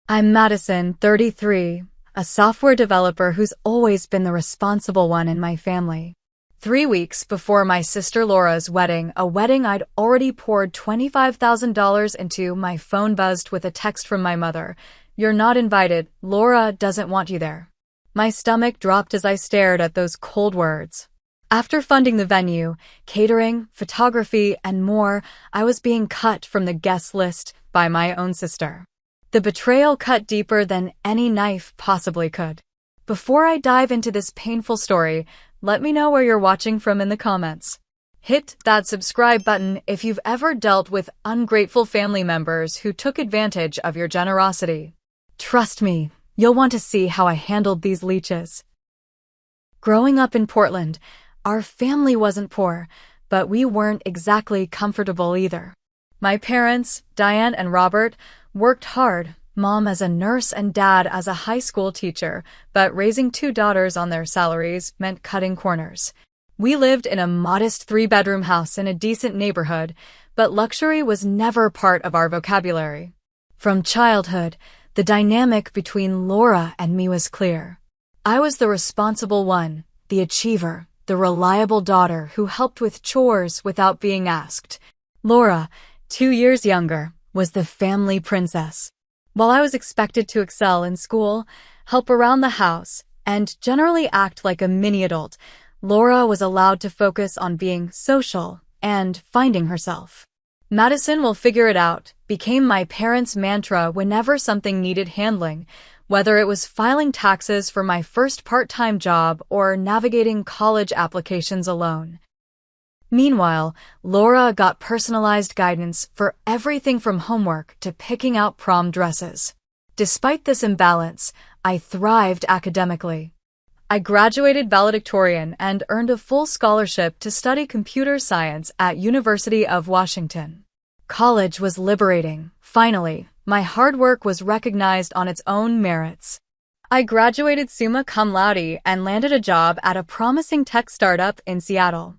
I'm Madison, 33, a software developer who's always been the responsible one in my family. 3 weeks before my sister Laura's wedding, a wedding I'd already poured $25,000 into, my phone buzzed with a text from my mother. "You're not invited. Laura doesn't want you there." My stomach dropped as I stared at those cold words. After funding the venue, catering, photography, and more, I was being cut from the guest list by my own sister. The betrayal cut deeper than any knife possibly could. Before I dive into this painful story, let me know where you're watching from in the comments. Hit that subscribe button if you've ever dealt with ungrateful family members who took advantage of your generosity. Trust me, you'll want to see how I handled these leeches. Growing up in Portland, our family wasn't poor, but we weren't exactly comfortable either. My parents, Diane and Robert, worked hard, mom as a nurse and dad as a high school teacher, but raising two daughters on their salaries meant cutting corners. We lived in a modest three-bedroom house in a decent neighborhood, but luxury was never part of our vocabulary. From childhood, the dynamic between Laura and me was clear. I was the responsible one, the achiever, the reliable daughter who helped with chores without being asked. Laura, 2 years younger, was the family princess. While I was expected to excel in school, help around the house, and generally act like a mini-adult, Laura was allowed to focus on being social and finding herself. "Madison will figure it out" became my parents' mantra whenever something needed handling, whether it was filing taxes for my first part-time job or navigating college applications alone. Meanwhile, Laura got personalized guidance for everything from homework to picking out prom dresses. Despite this imbalance, I thrived academically. I graduated valedictorian and earned a full scholarship to study computer science at University of Washington. College was liberating. Finally, my hard work was recognized on its own merits. I graduated summa cum laude and landed a job at a promising tech startup in Seattle.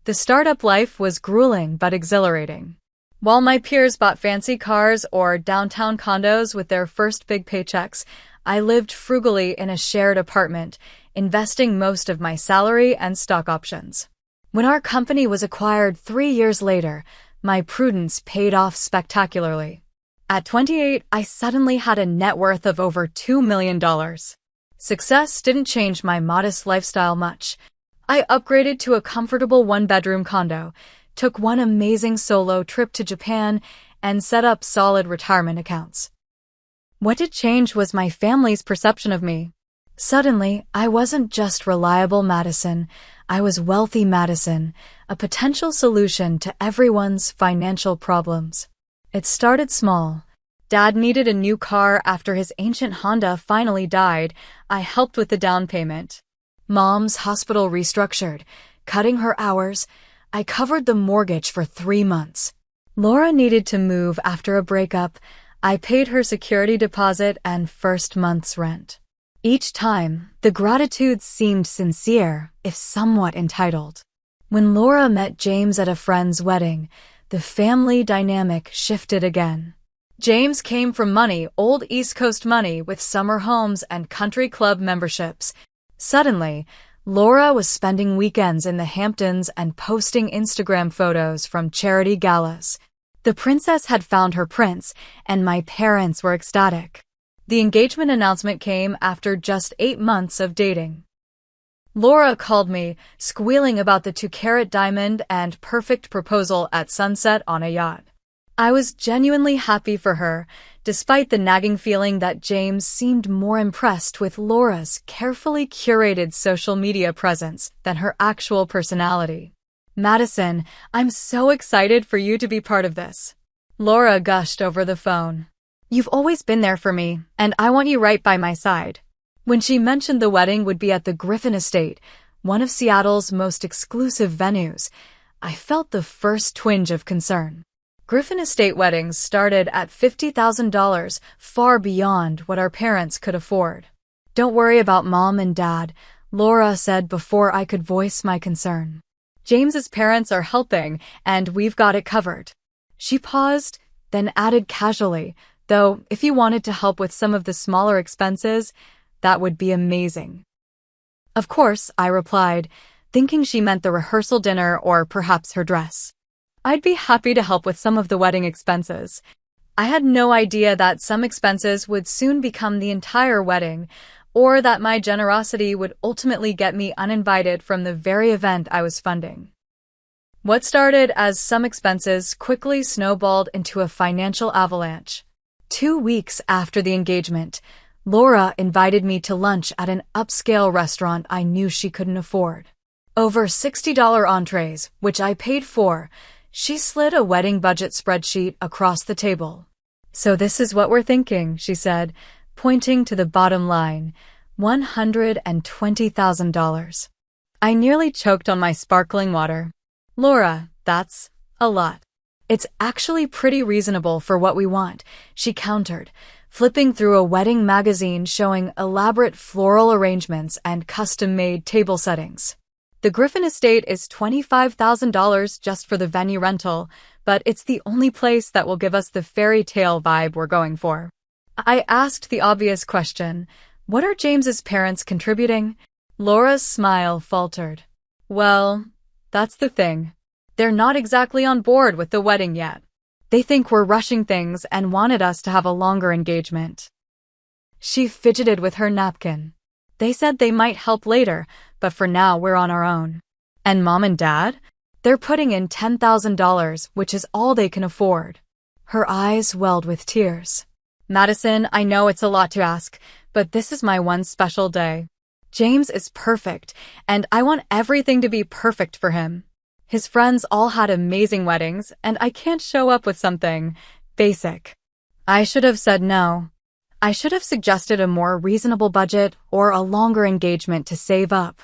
The startup life was grueling but exhilarating. While my peers bought fancy cars or downtown condos with their first big paychecks, I lived frugally in a shared apartment, investing most of my salary and stock options. When our company was acquired 3 years later, my prudence paid off spectacularly. At 28, I suddenly had a net worth of over $2 million. Success didn't change my modest lifestyle much. I upgraded to a comfortable one-bedroom condo, took one amazing solo trip to Japan, and set up solid retirement accounts. What did change was my family's perception of me. Suddenly, I wasn't just reliable Madison, I was wealthy Madison, a potential solution to everyone's financial problems. It started small. Dad needed a new car after his ancient Honda finally died. I helped with the down payment. Mom's hospital restructured, cutting her hours. I covered the mortgage for 3 months. Laura needed to move after a breakup. I paid her security deposit and first month's rent. Each time, the gratitude seemed sincere, if somewhat entitled. When Laura met James at a friend's wedding, the family dynamic shifted again. James came from money, old East Coast money with summer homes and country club memberships. Suddenly, Laura was spending weekends in the Hamptons and posting Instagram photos from charity galas. The princess had found her prince, and my parents were ecstatic. The engagement announcement came after just 8 months of dating. Laura called me, squealing about the 2-carat diamond and perfect proposal at sunset on a yacht. I was genuinely happy for her, despite the nagging feeling that James seemed more impressed with Laura's carefully curated social media presence than her actual personality. "Madison, I'm so excited for you to be part of this," Laura gushed over the phone. "You've always been there for me, and I want you right by my side." When she mentioned the wedding would be at the Griffin Estate, one of Seattle's most exclusive venues, I felt the first twinge of concern. Griffin Estate weddings started at $50,000, far beyond what our parents could afford. "Don't worry about Mom and Dad," Laura said before I could voice my concern. "James's parents are helping, and we've got it covered." She paused, then added casually, Though, if you wanted to help with some of the smaller expenses, that would be amazing. Of course, I replied, thinking she meant the rehearsal dinner or perhaps her dress. I'd be happy to help with some of the wedding expenses. I had no idea that some expenses would soon become the entire wedding, or that my generosity would ultimately get me uninvited from the very event I was funding. What started as some expenses quickly snowballed into a financial avalanche. 2 weeks after the engagement, Laura invited me to lunch at an upscale restaurant I knew she couldn't afford. Over $60 entrees, which I paid for, she slid a wedding budget spreadsheet across the table. "So this is what we're thinking," she said, pointing to the bottom line, $120,000. I nearly choked on my sparkling water. "Laura, that's a lot." "It's actually pretty reasonable for what we want," she countered, flipping through a wedding magazine showing elaborate floral arrangements and custom-made table settings. "The Griffin Estate is $25,000 just for the venue rental, but it's the only place that will give us the fairy tale vibe we're going for." I asked the obvious question, "What are James's parents contributing?" Laura's smile faltered. "Well, that's the thing. They're not exactly on board with the wedding yet. They think we're rushing things and wanted us to have a longer engagement." She fidgeted with her napkin. "They said they might help later, but for now we're on our own." "And Mom and Dad? They're putting in $10,000, which is all they can afford." Her eyes welled with tears. "Madison, I know it's a lot to ask, but this is my one special day. James is perfect, and I want everything to be perfect for him. His friends all had amazing weddings, and I can't show up with something basic." I should have said no. I should have suggested a more reasonable budget or a longer engagement to save up.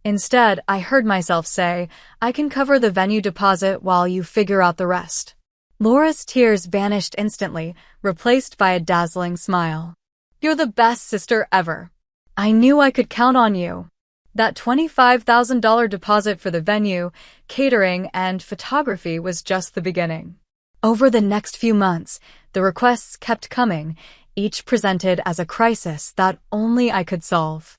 Instead, I heard myself say, "I can cover the venue deposit while you figure out the rest." Laura's tears vanished instantly, replaced by a dazzling smile. "You're the best sister ever. I knew I could count on you." That $25,000 deposit for the venue, catering, and photography was just the beginning. Over the next few months, the requests kept coming, each presented as a crisis that only I could solve.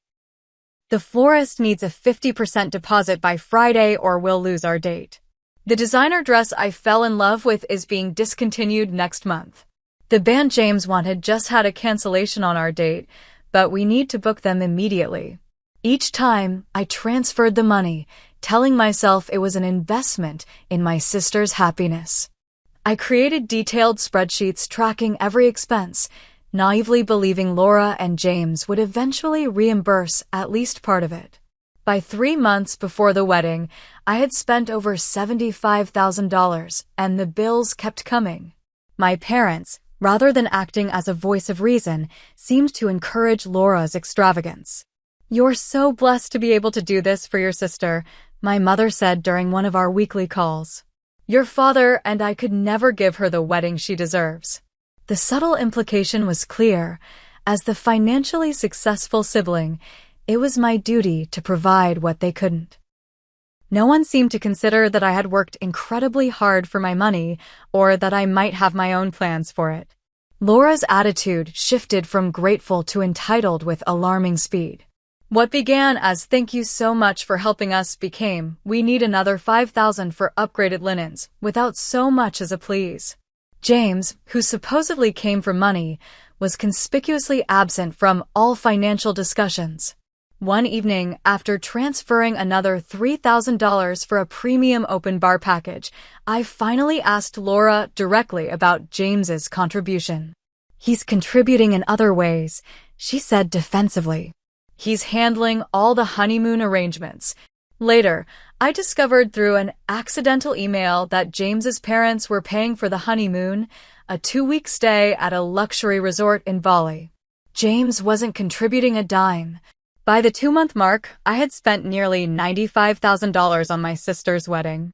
"The florist needs a 50% deposit by Friday or we'll lose our date." "The designer dress I fell in love with is being discontinued next month." "The band James wanted just had a cancellation on our date, but we need to book them immediately." Each time, I transferred the money, telling myself it was an investment in my sister's happiness. I created detailed spreadsheets tracking every expense, naively believing Laura and James would eventually reimburse at least part of it. By 3 months before the wedding, I had spent over $75,000, and the bills kept coming. My parents, rather than acting as a voice of reason, seemed to encourage Laura's extravagance. "You're so blessed to be able to do this for your sister," my mother said during one of our weekly calls. "Your father and I could never give her the wedding she deserves." The subtle implication was clear. As the financially successful sibling, it was my duty to provide what they couldn't. No one seemed to consider that I had worked incredibly hard for my money or that I might have my own plans for it. Laura's attitude shifted from grateful to entitled with alarming speed. What began as "thank you so much for helping us" became "we need another $5,000 for upgraded linens," without so much as a please. James, who supposedly came for money, was conspicuously absent from all financial discussions. One evening, after transferring another $3,000 for a premium open bar package, I finally asked Laura directly about James's contribution. "He's contributing in other ways," she said defensively. "He's handling all the honeymoon arrangements." Later, I discovered through an accidental email that James's parents were paying for the honeymoon, a 2-week stay at a luxury resort in Bali. James wasn't contributing a dime. By the 2-month mark, I had spent nearly $95,000 on my sister's wedding.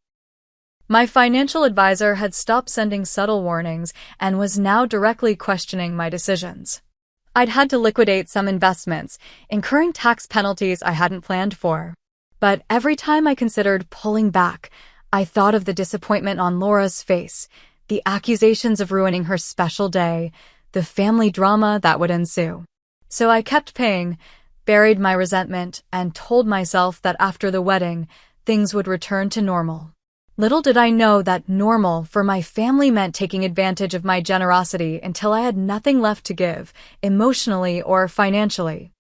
My financial advisor had stopped sending subtle warnings and was now directly questioning my decisions. I'd had to liquidate some investments, incurring tax penalties I hadn't planned for. But every time I considered pulling back, I thought of the disappointment on Laura's face, the accusations of ruining her special day, the family drama that would ensue. So I kept paying, buried my resentment, and told myself that after the wedding, things would return to normal. Little did I know that normal for my family meant taking advantage of my generosity until I had nothing left to give, emotionally or financially.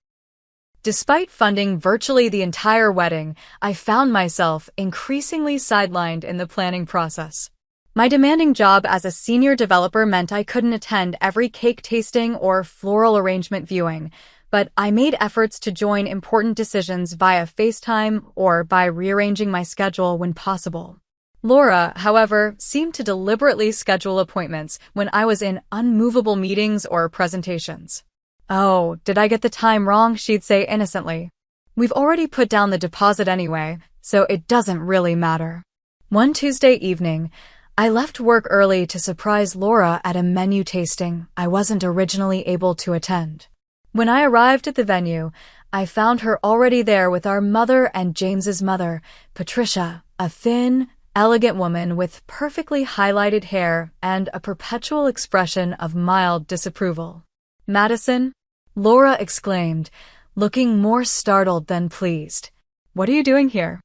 Despite funding virtually the entire wedding, I found myself increasingly sidelined in the planning process. My demanding job as a senior developer meant I couldn't attend every cake tasting or floral arrangement viewing, but I made efforts to join important decisions via FaceTime or by rearranging my schedule when possible. Laura, however, seemed to deliberately schedule appointments when I was in unmovable meetings or presentations. "Oh, did I get the time wrong?" she'd say innocently. "We've already put down the deposit anyway, so it doesn't really matter." One Tuesday evening, I left work early to surprise Laura at a menu tasting I wasn't originally able to attend. When I arrived at the venue, I found her already there with our mother and James's mother, Patricia, a thin, elegant woman with perfectly highlighted hair and a perpetual expression of mild disapproval. "Madison?" Laura exclaimed, looking more startled than pleased. "What are you doing here?"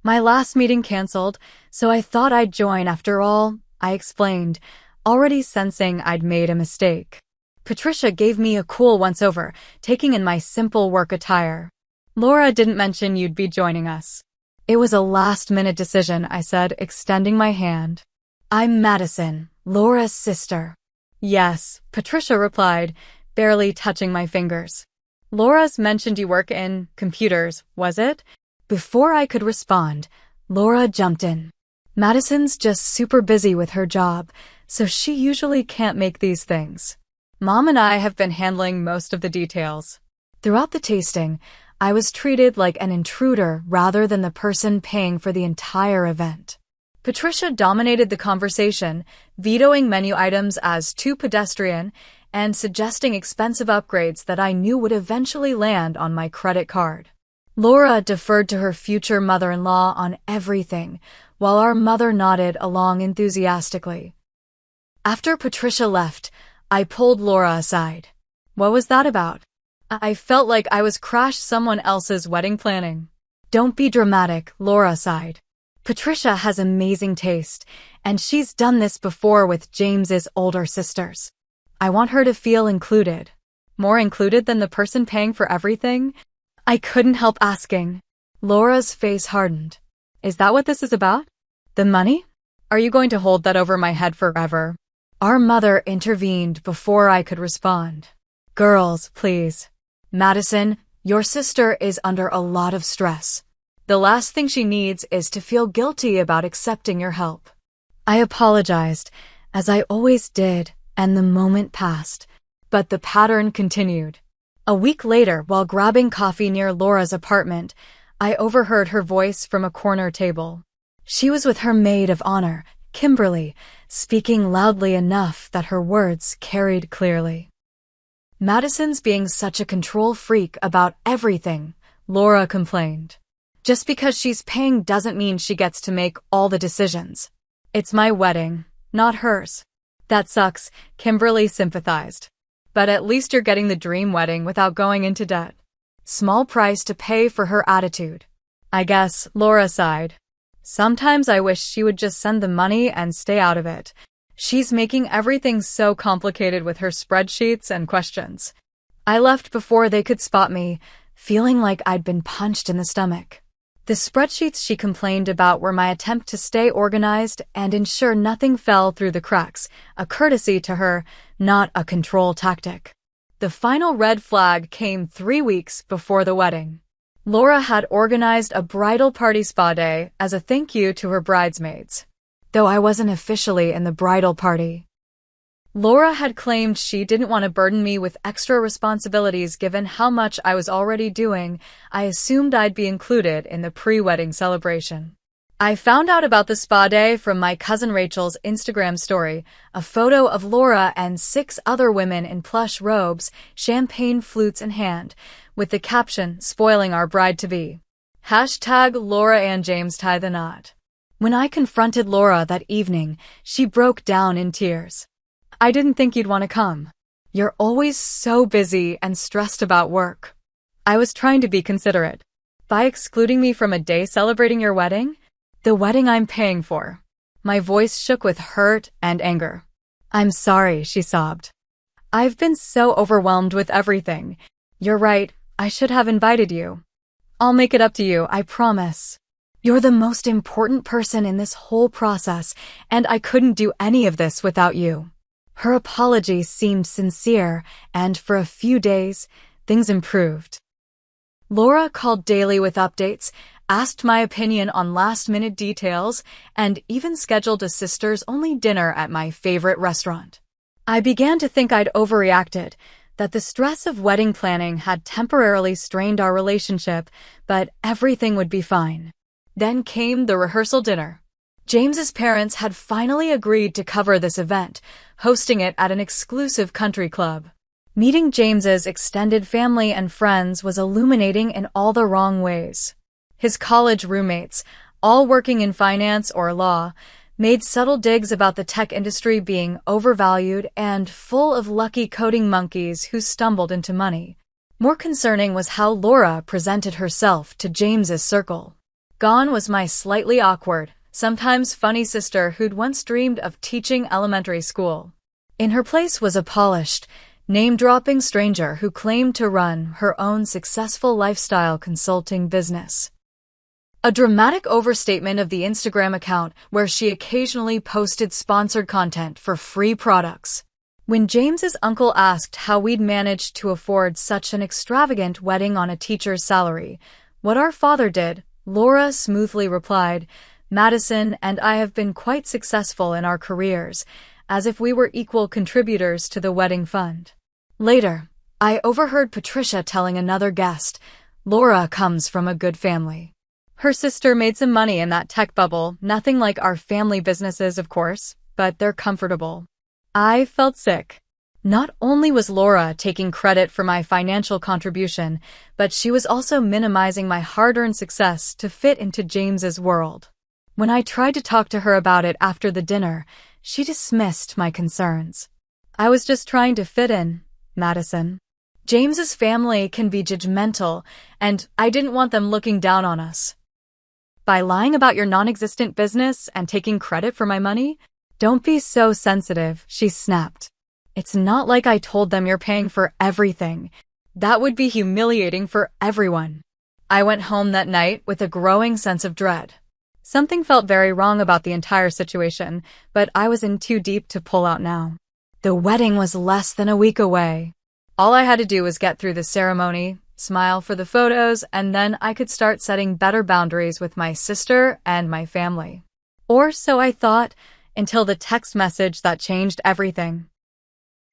"My last meeting canceled, so I thought I'd join after all," I explained, already sensing I'd made a mistake. Patricia gave me a cool once-over, taking in my simple work attire. "Laura didn't mention you'd be joining us." "It was a last-minute decision," I said, extending my hand. "I'm Madison, Laura's sister." "Yes," Patricia replied, barely touching my fingers. "Laura's mentioned you work in computers, was it?" Before I could respond, Laura jumped in. "Madison's just super busy with her job, so she usually can't make these things. Mom and I have been handling most of the details." Throughout the tasting, I was treated like an intruder rather than the person paying for the entire event. Patricia dominated the conversation, vetoing menu items as too pedestrian and suggesting expensive upgrades that I knew would eventually land on my credit card. Laura deferred to her future mother-in-law on everything, while our mother nodded along enthusiastically. After Patricia left, I pulled Laura aside. "What was that about?" I felt like I was crashed someone else's wedding planning. "Don't be dramatic," Laura sighed. "Patricia has amazing taste, and she's done this before with James's older sisters. I want her to feel included." "More included than the person paying for everything?" I couldn't help asking. Laura's face hardened. "Is that what this is about? The money? Are you going to hold that over my head forever?" Our mother intervened before I could respond. "Girls, please. Madison, your sister is under a lot of stress. The last thing she needs is to feel guilty about accepting your help." I apologized, as I always did, and the moment passed. But the pattern continued. A week later, while grabbing coffee near Laura's apartment, I overheard her voice from a corner table. She was with her maid of honor, Kimberly, speaking loudly enough that her words carried clearly. "Madison's being such a control freak about everything," Laura complained. "Just because she's paying doesn't mean she gets to make all the decisions. It's my wedding, not hers." "That sucks," Kimberly sympathized. "But at least you're getting the dream wedding without going into debt." "Small price to pay for her attitude." "I guess," Laura sighed. "Sometimes I wish she would just send the money and stay out of it. She's making everything so complicated with her spreadsheets and questions." I left before they could spot me, feeling like I'd been punched in the stomach. The spreadsheets she complained about were my attempt to stay organized and ensure nothing fell through the cracks, a courtesy to her, not a control tactic. The final red flag came 3 weeks before the wedding. Laura had organized a bridal party spa day as a thank you to her bridesmaids, though I wasn't officially in the bridal party. Laura had claimed she didn't want to burden me with extra responsibilities given how much I was already doing. I assumed I'd be included in the pre-wedding celebration. I found out about the spa day from my cousin Rachel's Instagram story, a photo of Laura and 6 other women in plush robes, champagne flutes in hand, with the caption, "Spoiling our bride-to-be." #Laura and James tie the knot. When I confronted Laura that evening, she broke down in tears. I didn't think you'd want to come. You're always so busy and stressed about work. I was trying to be considerate. By excluding me from a day celebrating your wedding? The wedding I'm paying for. My voice shook with hurt and anger. I'm sorry, she sobbed. I've been so overwhelmed with everything. You're right, I should have invited you. I'll make it up to you, I promise. You're the most important person in this whole process, and I couldn't do any of this without you. Her apology seemed sincere, and for a few days, things improved. Laura called daily with updates, asked my opinion on last-minute details, and even scheduled a sisters-only dinner at my favorite restaurant. I began to think I'd overreacted, that the stress of wedding planning had temporarily strained our relationship, but everything would be fine. Then came the rehearsal dinner. James's parents had finally agreed to cover this event, hosting it at an exclusive country club. Meeting James's extended family and friends was illuminating in all the wrong ways. His college roommates, all working in finance or law, made subtle digs about the tech industry being overvalued and full of lucky coding monkeys who stumbled into money. More concerning was how Laura presented herself to James's circle. Gone was my slightly awkward, sometimes funny sister who'd once dreamed of teaching elementary school. In her place was a polished, name-dropping stranger who claimed to run her own successful lifestyle consulting business. A dramatic overstatement of the Instagram account where she occasionally posted sponsored content for free products. When James's uncle asked how we'd managed to afford such an extravagant wedding on a teacher's salary, what our father did, Laura smoothly replied, Madison and I have been quite successful in our careers, as if we were equal contributors to the wedding fund. Later, I overheard Patricia telling another guest, Laura comes from a good family. Her sister made some money in that tech bubble, nothing like our family businesses, of course, but they're comfortable. I felt sick. Not only was Laura taking credit for my financial contribution, but she was also minimizing my hard-earned success to fit into James's world. When I tried to talk to her about it after the dinner, she dismissed my concerns. I was just trying to fit in, Madison. James's family can be judgmental, and I didn't want them looking down on us. By lying about your non-existent business and taking credit for my money? Don't be so sensitive, she snapped. It's not like I told them you're paying for everything. That would be humiliating for everyone. I went home that night with a growing sense of dread. Something felt very wrong about the entire situation, but I was in too deep to pull out now. The wedding was less than a week away. All I had to do was get through the ceremony, smile for the photos, and then I could start setting better boundaries with my sister and my family. Or so I thought, until the text message that changed everything.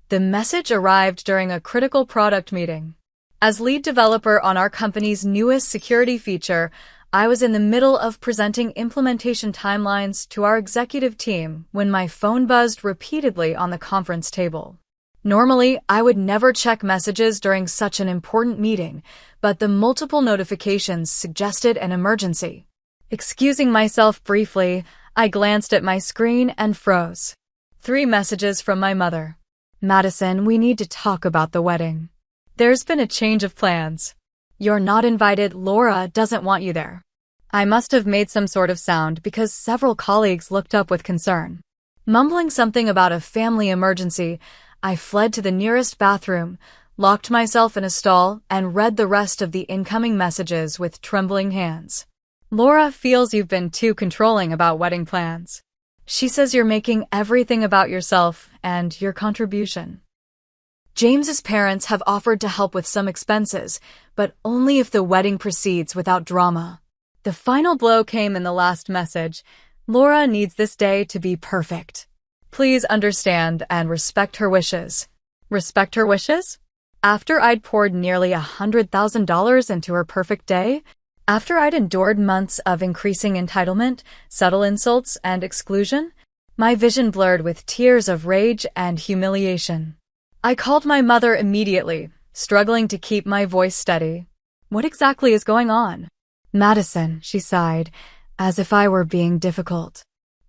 The message arrived during a critical product meeting. As lead developer on our company's newest security feature, I was in the middle of presenting implementation timelines to our executive team when my phone buzzed repeatedly on the conference table. Normally, I would never check messages during such an important meeting, but the multiple notifications suggested an emergency. Excusing myself briefly, I glanced at my screen and froze. 3 messages from my mother. Madison, we need to talk about the wedding. There's been a change of plans. You're not invited. Laura doesn't want you there. I must have made some sort of sound because several colleagues looked up with concern. Mumbling something about a family emergency, I fled to the nearest bathroom, locked myself in a stall, and read the rest of the incoming messages with trembling hands. Laura feels you've been too controlling about wedding plans. She says you're making everything about yourself and your contribution. James's parents have offered to help with some expenses, but only if the wedding proceeds without drama. The final blow came in the last message. Laura needs this day to be perfect. Please understand and respect her wishes. Respect her wishes? After I'd poured nearly $100,000 into her perfect day? After I'd endured months of increasing entitlement, subtle insults, and exclusion? My vision blurred with tears of rage and humiliation. I called my mother immediately, struggling to keep my voice steady. What exactly is going on? Madison, she sighed, as if I were being difficult.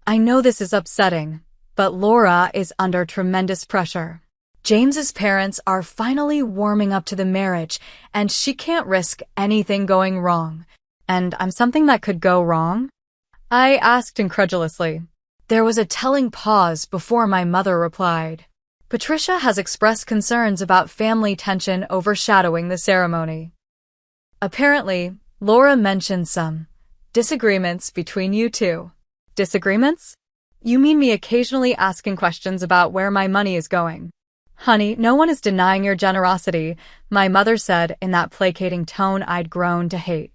I know this is upsetting, But Laura is under tremendous pressure. James's parents are finally warming up to the marriage, and she can't risk anything going wrong. And I'm something that could go wrong? I asked incredulously. There was a telling pause before my mother replied. Patricia has expressed concerns about family tension overshadowing the ceremony. Apparently, Laura mentioned some disagreements between you two. Disagreements? You mean me occasionally asking questions about where my money is going? Honey, no one is denying your generosity, my mother said in that placating tone I'd grown to hate.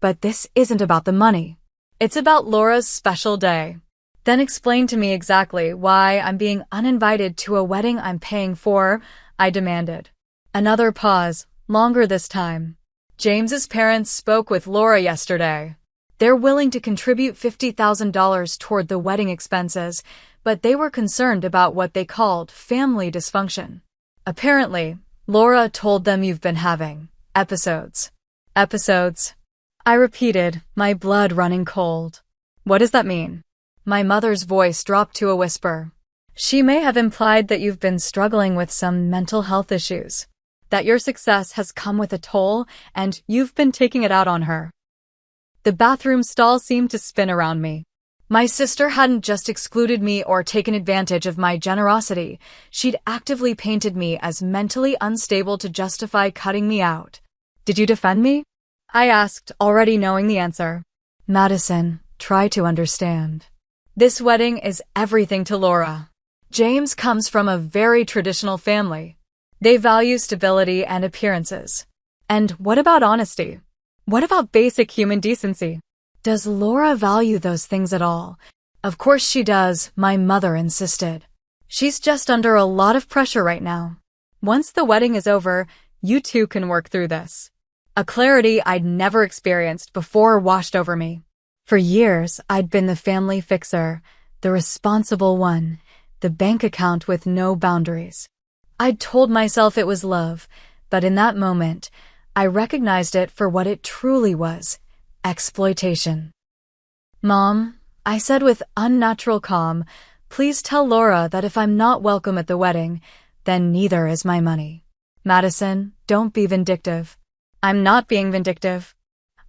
But this isn't about the money. It's about Laura's special day. Then explain to me exactly why I'm being uninvited to a wedding I'm paying for, I demanded. Another pause, longer this time. James's parents spoke with Laura yesterday. They're willing to contribute $50,000 toward the wedding expenses, but they were concerned about what they called family dysfunction. Apparently, Laura told them you've been having episodes. Episodes? I repeated, my blood running cold. What does that mean? My mother's voice dropped to a whisper. She may have implied that you've been struggling with some mental health issues, that your success has come with a toll, and you've been taking it out on her. The bathroom stall seemed to spin around me. My sister hadn't just excluded me or taken advantage of my generosity, she'd actively painted me as mentally unstable to justify cutting me out. Did you defend me? I asked, already knowing the answer. Madison, try to understand. This wedding is everything to Laura. James comes from a very traditional family. They value stability and appearances. And what about honesty? What about basic human decency? Does Laura value those things at all? Of course she does, my mother insisted. She's just under a lot of pressure right now. Once the wedding is over, you two can work through this. A clarity I'd never experienced before washed over me. For years, I'd been the family fixer, the responsible one, the bank account with no boundaries. I'd told myself it was love, but in that moment, I recognized it for what it truly was, exploitation. Mom, I said with unnatural calm, please tell Laura that if I'm not welcome at the wedding, then neither is my money. Madison, don't be vindictive. I'm not being vindictive.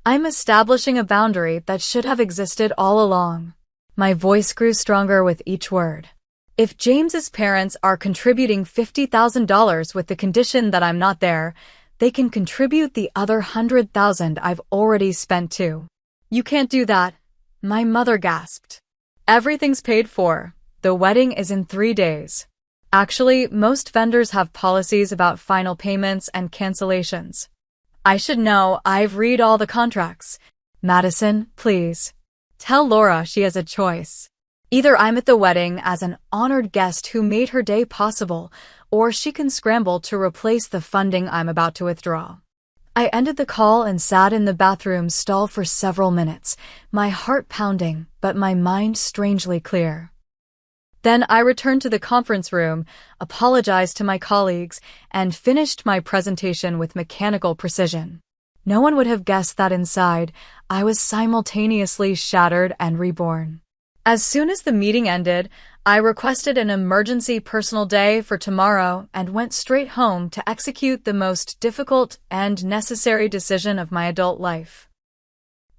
I'm establishing a boundary that should have existed all along. My voice grew stronger with each word. If James's parents are contributing $50,000 with the condition that I'm not there, they can contribute the other $100,000 I've already spent too. You can't do that, my mother gasped. Everything's paid for. The wedding is in 3 days. Actually, most vendors have policies about final payments and cancellations. I should know, I've read all the contracts. Madison, please. Tell Laura she has a choice. Either I'm at the wedding as an honored guest who made her day possible, or she can scramble to replace the funding I'm about to withdraw. I ended the call and sat in the bathroom stall for several minutes, my heart pounding, but my mind strangely clear. Then I returned to the conference room, apologized to my colleagues, and finished my presentation with mechanical precision. No one would have guessed that inside, I was simultaneously shattered and reborn. As soon as the meeting ended, I requested an emergency personal day for tomorrow and went straight home to execute the most difficult and necessary decision of my adult life.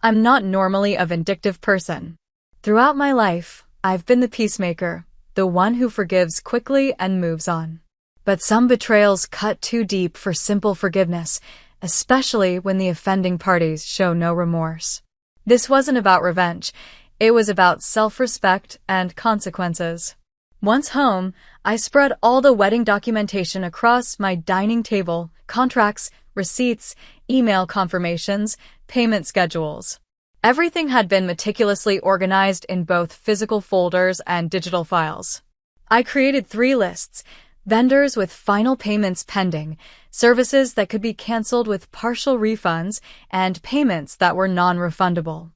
I'm not normally a vindictive person. Throughout my life, I've been the peacemaker, the one who forgives quickly and moves on. But some betrayals cut too deep for simple forgiveness, especially when the offending parties show no remorse. This wasn't about revenge. It was about self-respect and consequences. Once home, I spread all the wedding documentation across my dining table, contracts, receipts, email confirmations, payment schedules. Everything had been meticulously organized in both physical folders and digital files. I created 3 lists: vendors with final payments pending, services that could be canceled with partial refunds, and payments that were non-refundable.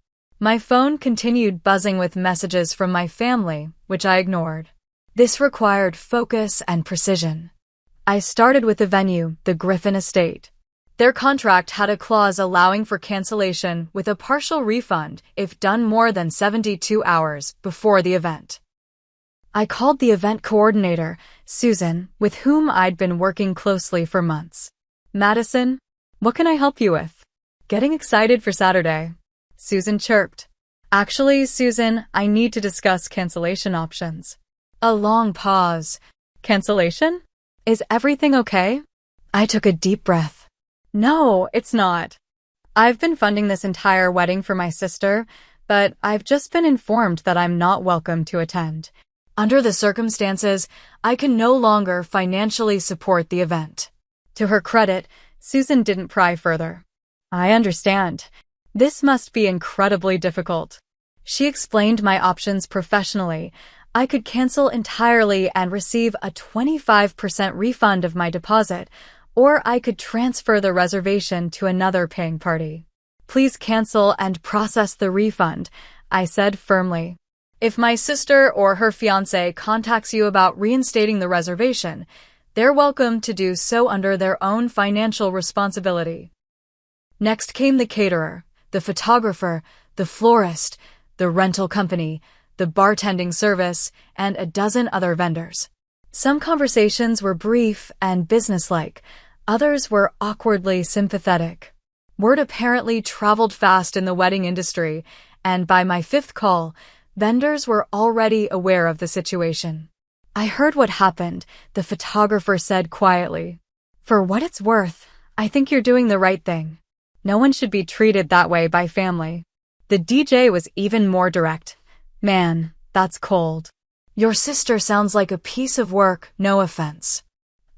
My phone continued buzzing with messages from my family, which I ignored. This required focus and precision. I started with the venue, the Griffin Estate. Their contract had a clause allowing for cancellation with a partial refund if done more than 72 hours before the event. I called the event coordinator, Susan, with whom I'd been working closely for months. Madison, what can I help you with? Getting excited for Saturday. Susan chirped. Actually, Susan, I need to discuss cancellation options. A long pause. Cancellation? Is everything okay? I took a deep breath. No, it's not. I've been funding this entire wedding for my sister, but I've just been informed that I'm not welcome to attend. Under the circumstances, I can no longer financially support the event. To her credit, Susan didn't pry further. I understand. This must be incredibly difficult. She explained my options professionally. I could cancel entirely and receive a 25% refund of my deposit, or I could transfer the reservation to another paying party. Please cancel and process the refund, I said firmly. If my sister or her fiancé contacts you about reinstating the reservation, they're welcome to do so under their own financial responsibility. Next came the caterer, the photographer, the florist, the rental company, the bartending service, and a dozen other vendors. Some conversations were brief and businesslike, others were awkwardly sympathetic. Word apparently traveled fast in the wedding industry, and by my fifth call, vendors were already aware of the situation. I heard what happened, the photographer said quietly. For what it's worth, I think you're doing the right thing. No one should be treated that way by family. The DJ was even more direct. Man, that's cold. Your sister sounds like a piece of work, no offense.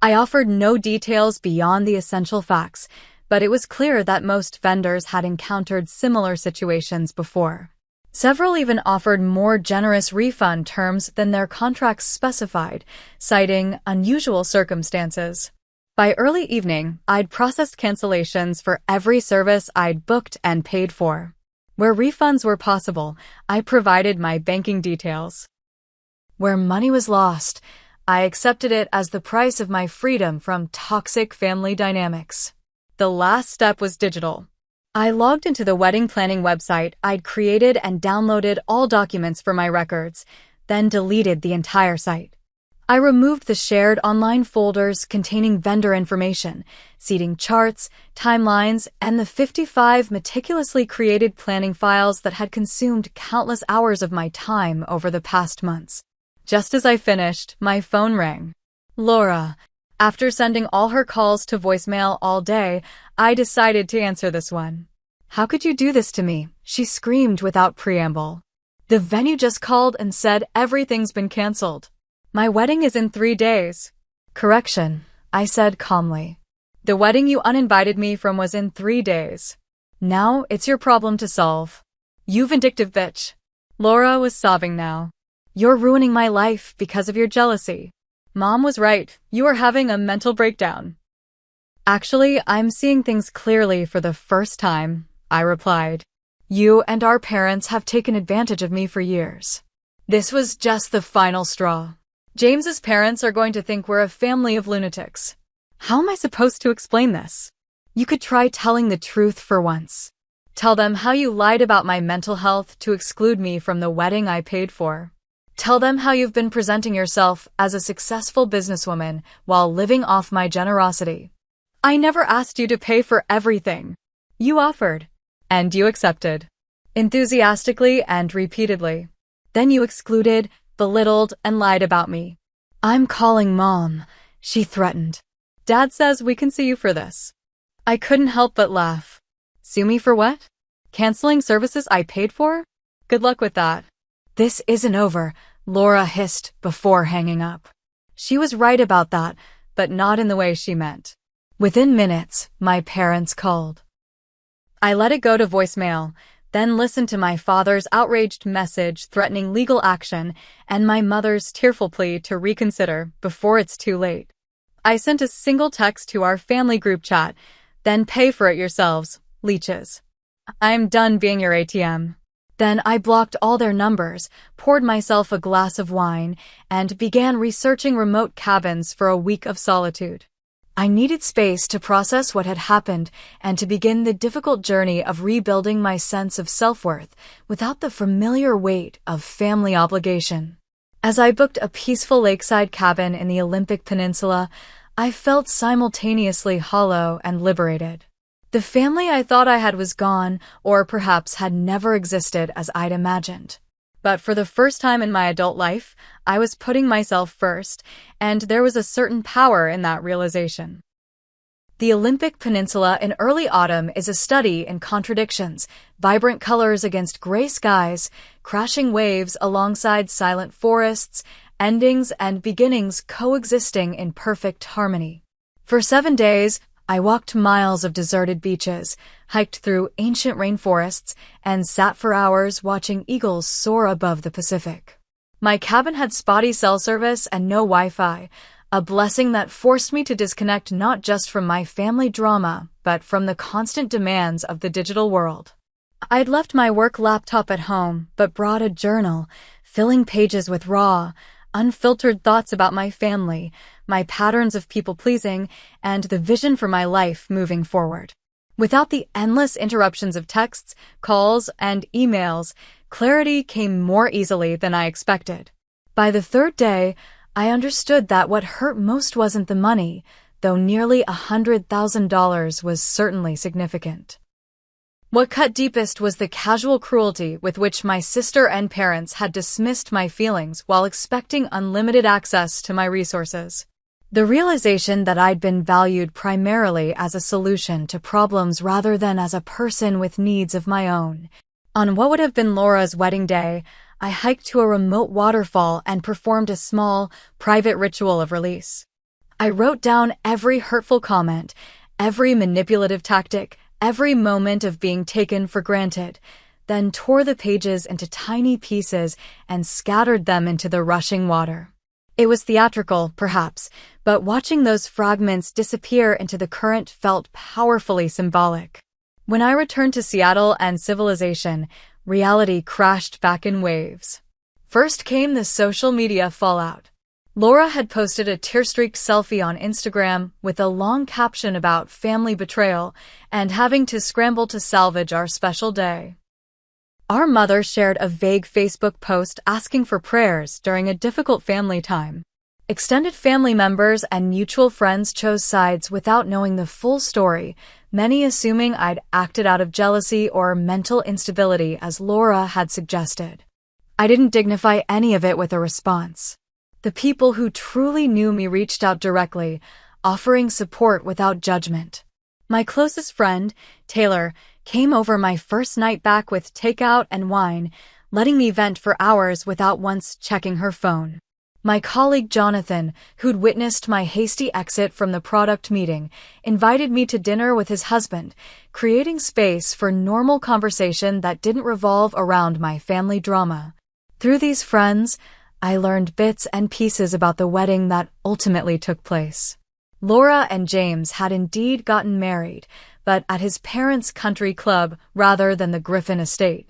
I offered no details beyond the essential facts, but it was clear that most vendors had encountered similar situations before. Several even offered more generous refund terms than their contracts specified, citing unusual circumstances. By early evening, I'd processed cancellations for every service I'd booked and paid for. Where refunds were possible, I provided my banking details. Where money was lost, I accepted it as the price of my freedom from toxic family dynamics. The last step was digital. I logged into the wedding planning website I'd created and downloaded all documents for my records, then deleted the entire site. I removed the shared online folders containing vendor information, seating charts, timelines, and the 55 meticulously created planning files that had consumed countless hours of my time over the past months. Just as I finished, my phone rang. Laura. After sending all her calls to voicemail all day, I decided to answer this one. How could you do this to me? She screamed without preamble. The venue just called and said everything's been canceled. My wedding is in 3 days. Correction, I said calmly. The wedding you uninvited me from was in 3 days. Now it's your problem to solve. You vindictive bitch. Laura was sobbing now. You're ruining my life because of your jealousy. Mom was right, you are having a mental breakdown. Actually, I'm seeing things clearly for the first time, I replied. You and our parents have taken advantage of me for years. This was just the final straw. James's parents are going to think we're a family of lunatics. How am I supposed to explain this? You could try telling the truth for once. Tell them how you lied about my mental health to exclude me from the wedding I paid for. Tell them how you've been presenting yourself as a successful businesswoman while living off my generosity. I never asked you to pay for everything. You offered. And you accepted. Enthusiastically and repeatedly. Then you excluded, belittled, and lied about me. I'm calling Mom, she threatened. Dad says we can sue you for this. I couldn't help but laugh. Sue me for what? Canceling services I paid for? Good luck with that. This isn't over, Laura hissed before hanging up. She was right about that, but not in the way she meant. Within minutes, my parents called. I let it go to voicemail, then listened to my father's outraged message threatening legal action and my mother's tearful plea to reconsider before it's too late. I sent a single text to our family group chat, then pay for it yourselves, leeches. I'm done being your ATM. Then I blocked all their numbers, poured myself a glass of wine, and began researching remote cabins for a week of solitude. I needed space to process what had happened and to begin the difficult journey of rebuilding my sense of self-worth without the familiar weight of family obligation. As I booked a peaceful lakeside cabin in the Olympic Peninsula, I felt simultaneously hollow and liberated. The family I thought I had was gone, or perhaps had never existed as I'd imagined. But for the first time in my adult life, I was putting myself first, and there was a certain power in that realization. The Olympic Peninsula in early autumn is a study in contradictions, vibrant colors against gray skies, crashing waves alongside silent forests, endings and beginnings coexisting in perfect harmony. For 7 days, I walked miles of deserted beaches, hiked through ancient rainforests, and sat for hours watching eagles soar above the Pacific. My cabin had spotty cell service and no Wi-Fi, a blessing that forced me to disconnect not just from my family drama, but from the constant demands of the digital world. I'd left my work laptop at home, but brought a journal, filling pages with raw, unfiltered thoughts about my family, my patterns of people-pleasing, and the vision for my life moving forward. Without the endless interruptions of texts, calls, and emails, clarity came more easily than I expected. By the third day, I understood that what hurt most wasn't the money, though nearly $100,000 was certainly significant. What cut deepest was the casual cruelty with which my sister and parents had dismissed my feelings while expecting unlimited access to my resources. The realization that I'd been valued primarily as a solution to problems rather than as a person with needs of my own. On what would have been Laura's wedding day, I hiked to a remote waterfall and performed a small, private ritual of release. I wrote down every hurtful comment, every manipulative tactic, every moment of being taken for granted, then tore the pages into tiny pieces and scattered them into the rushing water. It was theatrical, perhaps, but watching those fragments disappear into the current felt powerfully symbolic. When I returned to Seattle and civilization, reality crashed back in waves. First came the social media fallout. Laura had posted a tear-streaked selfie on Instagram with a long caption about family betrayal and having to scramble to salvage our special day. Our mother shared a vague Facebook post asking for prayers during a difficult family time. Extended family members and mutual friends chose sides without knowing the full story, many assuming I'd acted out of jealousy or mental instability as Laura had suggested. I didn't dignify any of it with a response. The people who truly knew me reached out directly, offering support without judgment. My closest friend, Taylor, came over my first night back with takeout and wine, letting me vent for hours without once checking her phone. My colleague Jonathan, who'd witnessed my hasty exit from the product meeting, invited me to dinner with his husband, creating space for normal conversation that didn't revolve around my family drama. Through these friends, I learned bits and pieces about the wedding that ultimately took place. Laura and James had indeed gotten married, but at his parents' country club rather than the Griffin estate.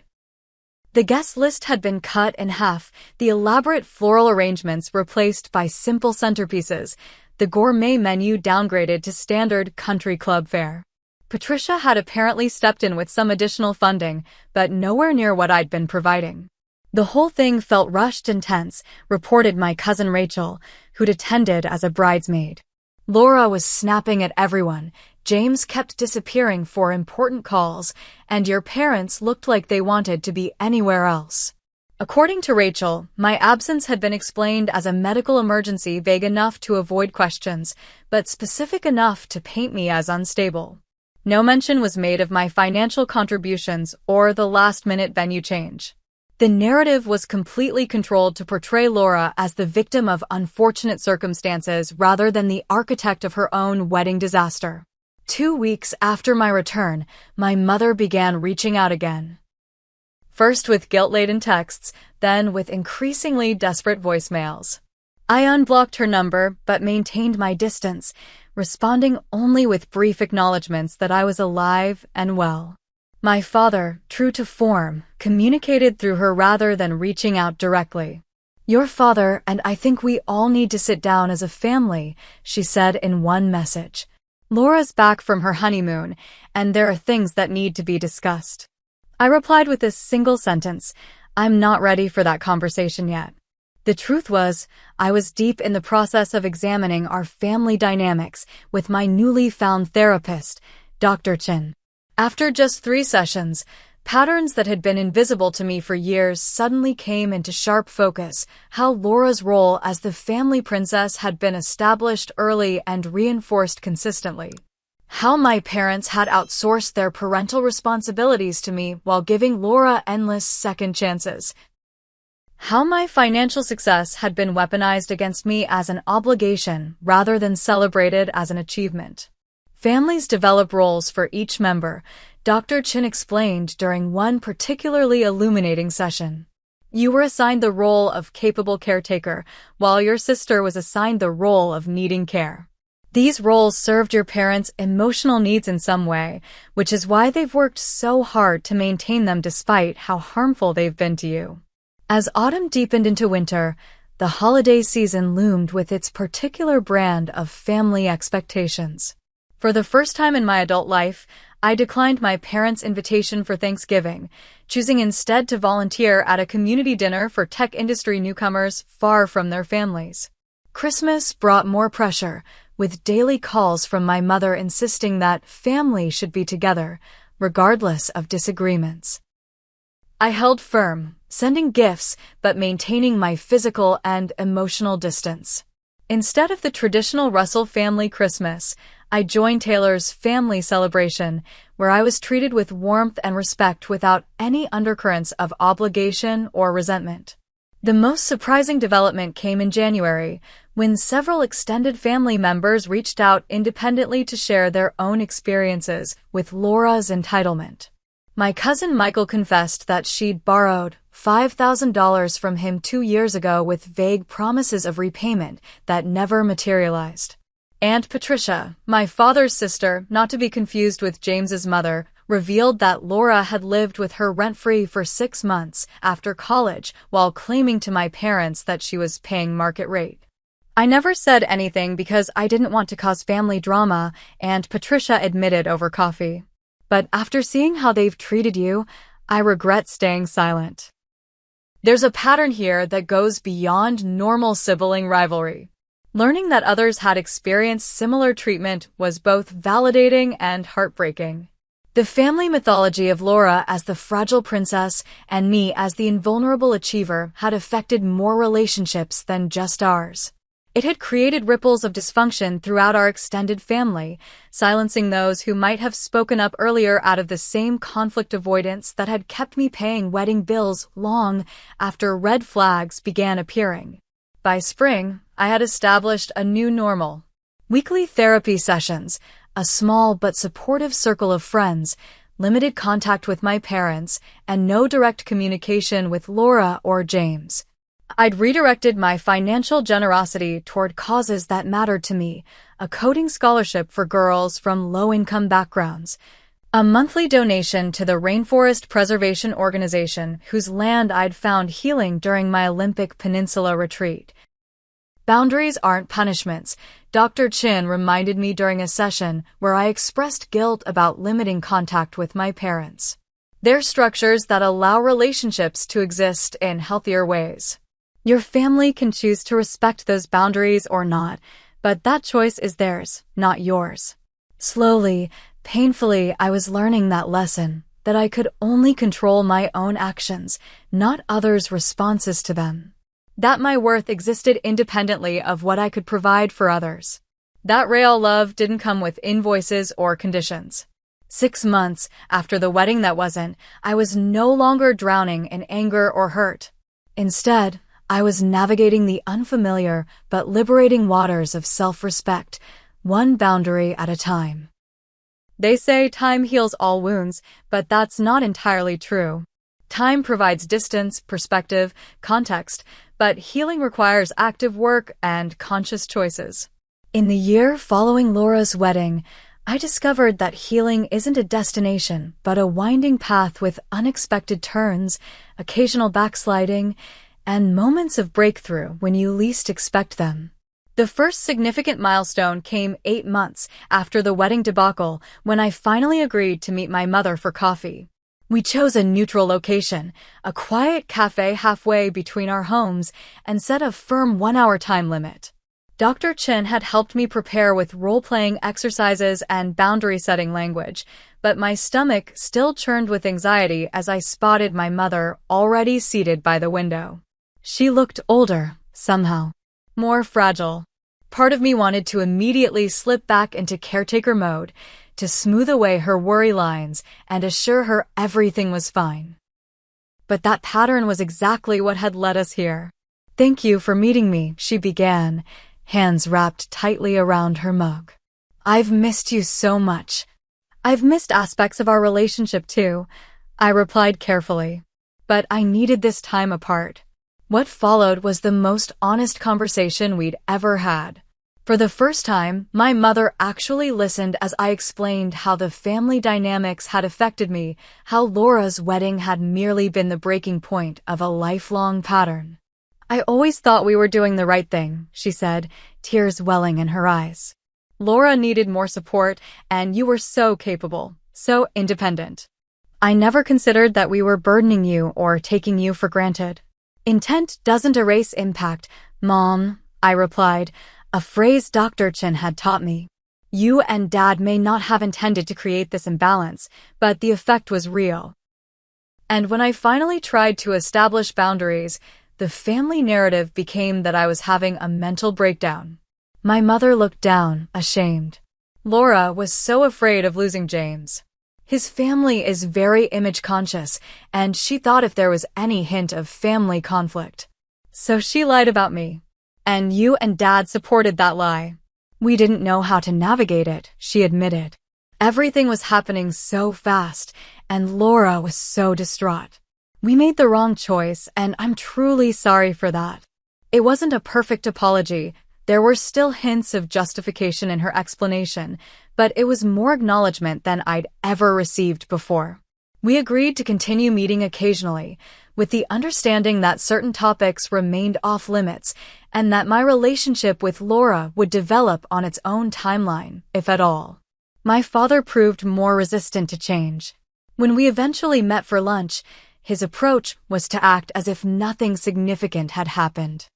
The guest list had been cut in half, the elaborate floral arrangements replaced by simple centerpieces, the gourmet menu downgraded to standard country club fare. Patricia had apparently stepped in with some additional funding, but nowhere near what I'd been providing. The whole thing felt rushed and tense, reported my cousin Rachel, who'd attended as a bridesmaid. Laura was snapping at everyone, James kept disappearing for important calls, and your parents looked like they wanted to be anywhere else. According to Rachel, my absence had been explained as a medical emergency vague enough to avoid questions, but specific enough to paint me as unstable. No mention was made of my financial contributions or the last-minute venue change. The narrative was completely controlled to portray Laura as the victim of unfortunate circumstances rather than the architect of her own wedding disaster. 2 weeks after my return, my mother began reaching out again. First with guilt-laden texts, then with increasingly desperate voicemails. I unblocked her number, but maintained my distance, responding only with brief acknowledgments that I was alive and well. My father, true to form, communicated through her rather than reaching out directly. "Your father and I think we all need to sit down as a family," she said in one message. "Laura's back from her honeymoon, and there are things that need to be discussed." I replied with this single sentence, "I'm not ready for that conversation yet." The truth was, I was deep in the process of examining our family dynamics with my newly found therapist, Dr. Chin. After just 3 sessions, patterns that had been invisible to me for years suddenly came into sharp focus. How Laura's role as the family princess had been established early and reinforced consistently. How my parents had outsourced their parental responsibilities to me while giving Laura endless second chances. How my financial success had been weaponized against me as an obligation rather than celebrated as an achievement. Families develop roles for each member, Dr. Chin explained during one particularly illuminating session. You were assigned the role of capable caretaker, while your sister was assigned the role of needing care. These roles served your parents' emotional needs in some way, which is why they've worked so hard to maintain them despite how harmful they've been to you. As autumn deepened into winter, the holiday season loomed with its particular brand of family expectations. For the first time in my adult life, I declined my parents' invitation for Thanksgiving, choosing instead to volunteer at a community dinner for tech industry newcomers far from their families. Christmas brought more pressure, with daily calls from my mother insisting that family should be together, regardless of disagreements. I held firm, sending gifts but maintaining my physical and emotional distance. Instead of the traditional Russell family Christmas, I joined Taylor's family celebration, where I was treated with warmth and respect without any undercurrents of obligation or resentment. The most surprising development came in January, when several extended family members reached out independently to share their own experiences with Laura's entitlement. My cousin Michael confessed that she'd borrowed $5,000 from him 2 years ago with vague promises of repayment that never materialized. Aunt Patricia, my father's sister, not to be confused with James's mother, revealed that Laura had lived with her rent-free for 6 months after college while claiming to my parents that she was paying market rate. I never said anything because I didn't want to cause family drama, Aunt Patricia admitted over coffee. But after seeing how they've treated you, I regret staying silent. There's a pattern here that goes beyond normal sibling rivalry. Learning that others had experienced similar treatment was both validating and heartbreaking. The family mythology of Laura as the fragile princess and me as the invulnerable achiever had affected more relationships than just ours. It had created ripples of dysfunction throughout our extended family, silencing those who might have spoken up earlier out of the same conflict avoidance that had kept me paying wedding bills long after red flags began appearing. By spring, I had established a new normal. Weekly therapy sessions, a small but supportive circle of friends, limited contact with my parents, and no direct communication with Laura or James. I'd redirected my financial generosity toward causes that mattered to me, a coding scholarship for girls from low-income backgrounds, a monthly donation to the Rainforest Preservation Organization whose land I'd found healing during my Olympic Peninsula retreat. Boundaries aren't punishments, Dr. Chin reminded me during a session where I expressed guilt about limiting contact with my parents. They're structures that allow relationships to exist in healthier ways. Your family can choose to respect those boundaries or not, but that choice is theirs, not yours. Slowly, painfully, I was learning that lesson, that I could only control my own actions, not others' responses to them. That my worth existed independently of what I could provide for others. That real love didn't come with invoices or conditions. 6 months after the wedding that wasn't, I was no longer drowning in anger or hurt. Instead, I was navigating the unfamiliar but liberating waters of self-respect, one boundary at a time. They say time heals all wounds, but that's not entirely true. Time provides distance, perspective, context, but healing requires active work and conscious choices. In the year following Laura's wedding, I discovered that healing isn't a destination, but a winding path with unexpected turns, occasional backsliding, and moments of breakthrough when you least expect them. The first significant milestone came 8 months after the wedding debacle when I finally agreed to meet my mother for coffee. We chose a neutral location, a quiet cafe halfway between our homes, and set a firm 1-hour time limit. Dr. Chin had helped me prepare with role-playing exercises and boundary-setting language, but my stomach still churned with anxiety as I spotted my mother already seated by the window. She looked older, somehow. More fragile. Part of me wanted to immediately slip back into caretaker mode, to smooth away her worry lines and assure her everything was fine. But that pattern was exactly what had led us here. "Thank you for meeting me," she began, hands wrapped tightly around her mug. "I've missed you so much." "I've missed aspects of our relationship too," I replied carefully. But I needed this time apart. What followed was the most honest conversation we'd ever had. For the first time, my mother actually listened as I explained how the family dynamics had affected me, how Laura's wedding had merely been the breaking point of a lifelong pattern. "I always thought we were doing the right thing," she said, tears welling in her eyes. "Laura needed more support, and you were so capable, so independent. I never considered that we were burdening you or taking you for granted." "Intent doesn't erase impact, Mom," I replied, a phrase Dr. Chin had taught me. "You and Dad may not have intended to create this imbalance, but the effect was real." And when I finally tried to establish boundaries, the family narrative became that I was having a mental breakdown. My mother looked down, ashamed. Laura was so afraid of losing James. His family is very image-conscious, and she thought if there was any hint of family conflict. So she lied about me. "And you and Dad supported that lie." "We didn't know how to navigate it," she admitted. "Everything was happening so fast, and Laura was so distraught. We made the wrong choice, and I'm truly sorry for that." It wasn't a perfect apology. There were still hints of justification in her explanation, but it was more acknowledgement than I'd ever received before. We agreed to continue meeting occasionally, with the understanding that certain topics remained off-limits and that my relationship with Laura would develop on its own timeline, if at all. My father proved more resistant to change. When we eventually met for lunch, his approach was to act as if nothing significant had happened.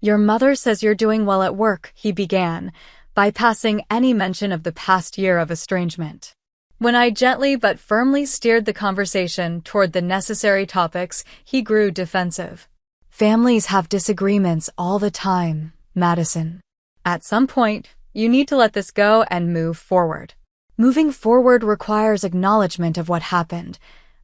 "Your mother says you're doing well at work," he began, bypassing any mention of the past year of estrangement. When I gently but firmly steered the conversation toward the necessary topics, he grew defensive. "Families have disagreements all the time, Madison. At some point, you need to let this go and move forward." "Moving forward requires acknowledgement of what happened,"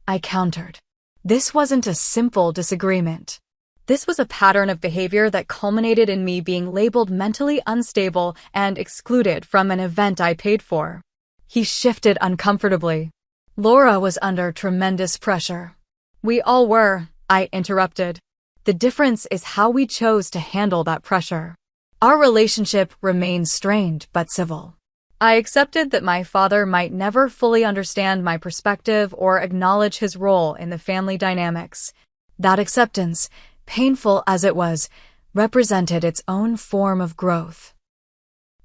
I countered. This wasn't a simple disagreement. This was a pattern of behavior that culminated in me being labeled mentally unstable and excluded from an event I paid for. He shifted uncomfortably. "Laura was under tremendous pressure." "We all were," I interrupted. "The difference is how we chose to handle that pressure. Our relationship remained strained but civil. I accepted that my father might never fully understand my perspective or acknowledge his role in the family dynamics. That acceptance, painful as it was, represented its own form of growth.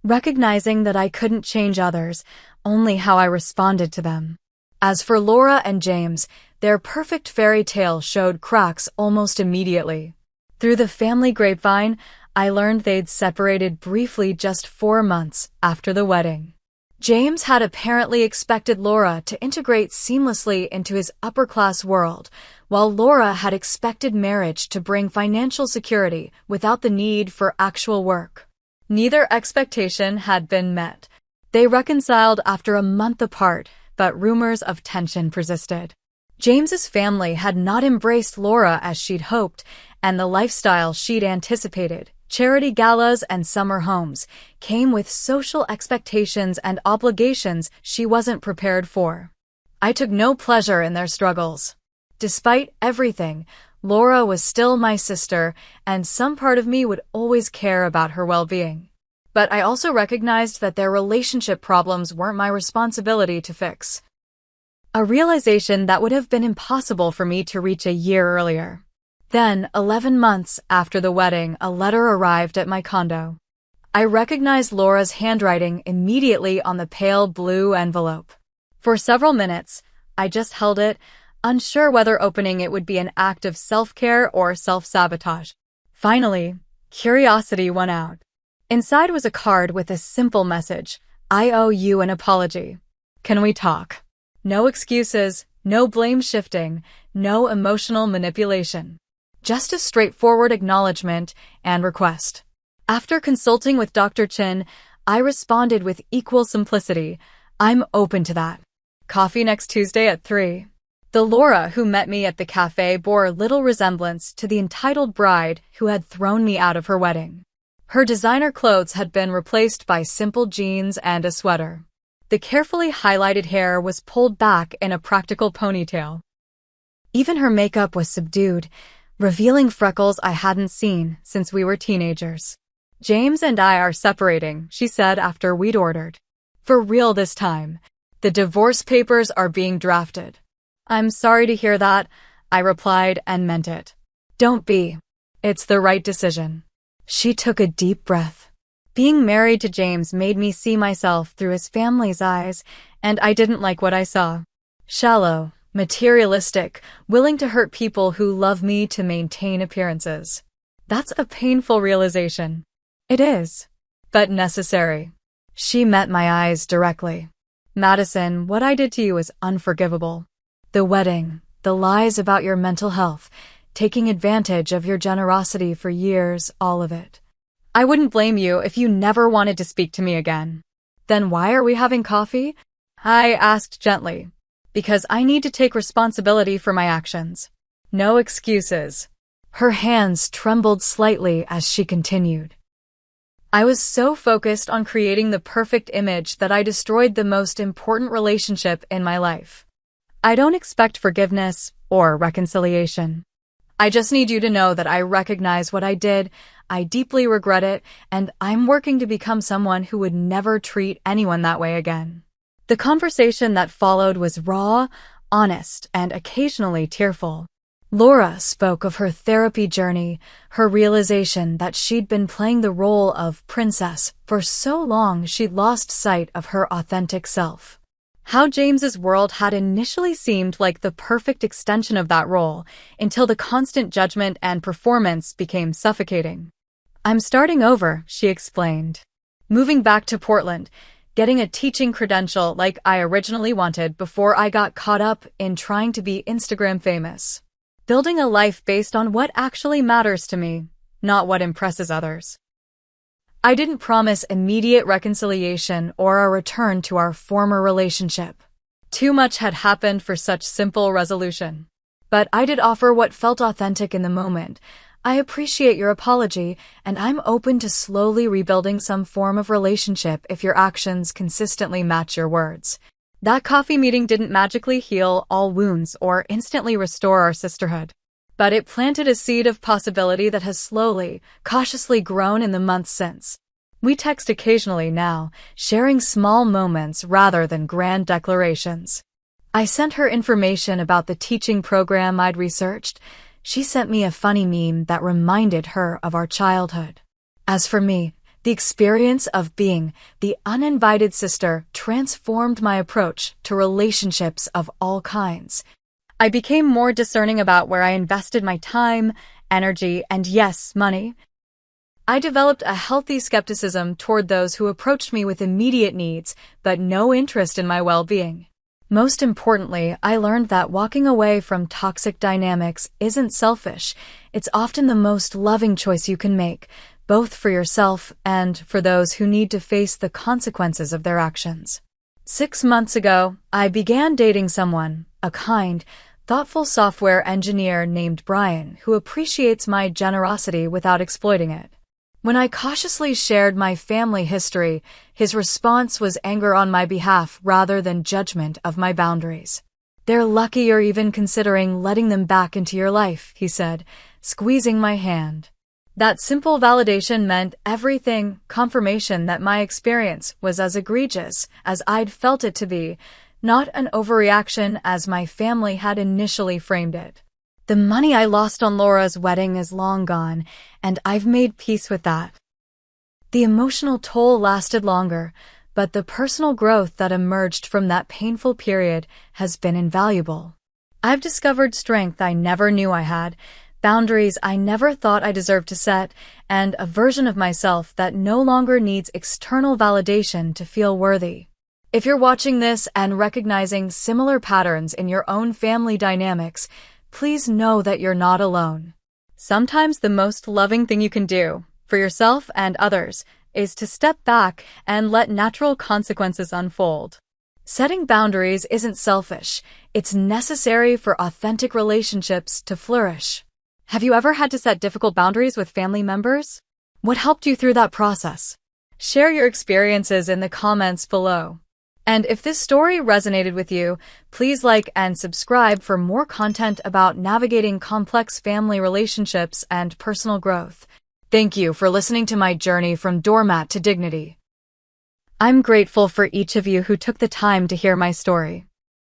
Recognizing that I couldn't change others, only how I responded to them. As for Laura and James, their perfect fairy tale showed cracks almost immediately. Through the family grapevine, I learned they'd separated briefly just 4 months after the wedding. James had apparently expected Laura to integrate seamlessly into his upper-class world, while Laura had expected marriage to bring financial security without the need for actual work. Neither expectation had been met. They reconciled after a month apart, but rumors of tension persisted. James's family had not embraced Laura as she'd hoped, and the lifestyle she'd anticipated, charity galas and summer homes, came with social expectations and obligations she wasn't prepared for. I took no pleasure in their struggles. Despite everything, Laura was still my sister, and some part of me would always care about her well-being. But I also recognized that their relationship problems weren't my responsibility to fix. A realization that would have been impossible for me to reach a year earlier. Then, 11 months after the wedding, a letter arrived at my condo. I recognized Laura's handwriting immediately on the pale blue envelope. For several minutes, I just held it, unsure whether opening it would be an act of self-care or self-sabotage. Finally, curiosity won out. Inside was a card with a simple message: "I owe you an apology. Can we talk?" No excuses, no blame shifting, no emotional manipulation. Just a straightforward acknowledgement and request. After consulting with Dr. Chin, I responded with equal simplicity: "I'm open to that. Coffee next Tuesday at 3. The Laura who met me at the cafe bore little resemblance to the entitled bride who had thrown me out of her wedding. Her designer clothes had been replaced by simple jeans and a sweater. The carefully highlighted hair was pulled back in a practical ponytail. Even her makeup was subdued, revealing freckles I hadn't seen since we were teenagers. "James and I are separating," she said after we'd ordered. "For real this time. The divorce papers are being drafted." "I'm sorry to hear that," I replied and meant it. "Don't be. It's the right decision." She took a deep breath. Being married to James made me see myself through his family's eyes, and I didn't like what I saw. Shallow, materialistic, willing to hurt people who love me to maintain appearances. That's a painful realization. It is, but necessary. She met my eyes directly. "Madison, what I did to you is unforgivable. The wedding, the lies about your mental health, taking advantage of your generosity for years, all of it. I wouldn't blame you if you never wanted to speak to me again." "Then why are we having coffee?" I asked gently. "Because I need to take responsibility for my actions. No excuses." Her hands trembled slightly as she continued. "I was so focused on creating the perfect image that I destroyed the most important relationship in my life. I don't expect forgiveness or reconciliation. I just need you to know that I recognize what I did, I deeply regret it, and I'm working to become someone who would never treat anyone that way again." The conversation that followed was raw, honest, and occasionally tearful. Laura spoke of her therapy journey, her realization that she'd been playing the role of princess for so long she'd lost sight of her authentic self. How James's world had initially seemed like the perfect extension of that role, until the constant judgment and performance became suffocating. "I'm starting over," she explained. "Moving back to Portland, getting a teaching credential like I originally wanted before I got caught up in trying to be Instagram famous. Building a life based on what actually matters to me, not what impresses others." I didn't promise immediate reconciliation or a return to our former relationship. Too much had happened for such simple resolution. But I did offer what felt authentic in the moment. "I appreciate your apology, and I'm open to slowly rebuilding some form of relationship if your actions consistently match your words." That coffee meeting didn't magically heal all wounds or instantly restore our sisterhood. But it planted a seed of possibility that has slowly, cautiously grown in the months since. We text occasionally now, sharing small moments rather than grand declarations. I sent her information about the teaching program I'd researched. She sent me a funny meme that reminded her of our childhood. As for me, the experience of being the uninvited sister transformed my approach to relationships of all kinds. I became more discerning about where I invested my time, energy, and yes, money. I developed a healthy skepticism toward those who approached me with immediate needs, but no interest in my well-being. Most importantly, I learned that walking away from toxic dynamics isn't selfish. It's often the most loving choice you can make, both for yourself and for those who need to face the consequences of their actions. 6 months ago, I began dating someone, a kind, thoughtful software engineer named Brian, who appreciates my generosity without exploiting it. When I cautiously shared my family history, his response was anger on my behalf rather than judgment of my boundaries. "They're lucky you're even considering letting them back into your life," he said, squeezing my hand. That simple validation meant everything, confirmation that my experience was as egregious as I'd felt it to be, not an overreaction as my family had initially framed it. The money I lost on Laura's wedding is long gone, and I've made peace with that. The emotional toll lasted longer, but the personal growth that emerged from that painful period has been invaluable. I've discovered strength I never knew I had, boundaries I never thought I deserved to set, and a version of myself that no longer needs external validation to feel worthy. If you're watching this and recognizing similar patterns in your own family dynamics, please know that you're not alone. Sometimes the most loving thing you can do, for yourself and others, is to step back and let natural consequences unfold. Setting boundaries isn't selfish, it's necessary for authentic relationships to flourish. Have you ever had to set difficult boundaries with family members? What helped you through that process? Share your experiences in the comments below. And if this story resonated with you, please like and subscribe for more content about navigating complex family relationships and personal growth. Thank you for listening to my journey from doormat to dignity. I'm grateful for each of you who took the time to hear my story.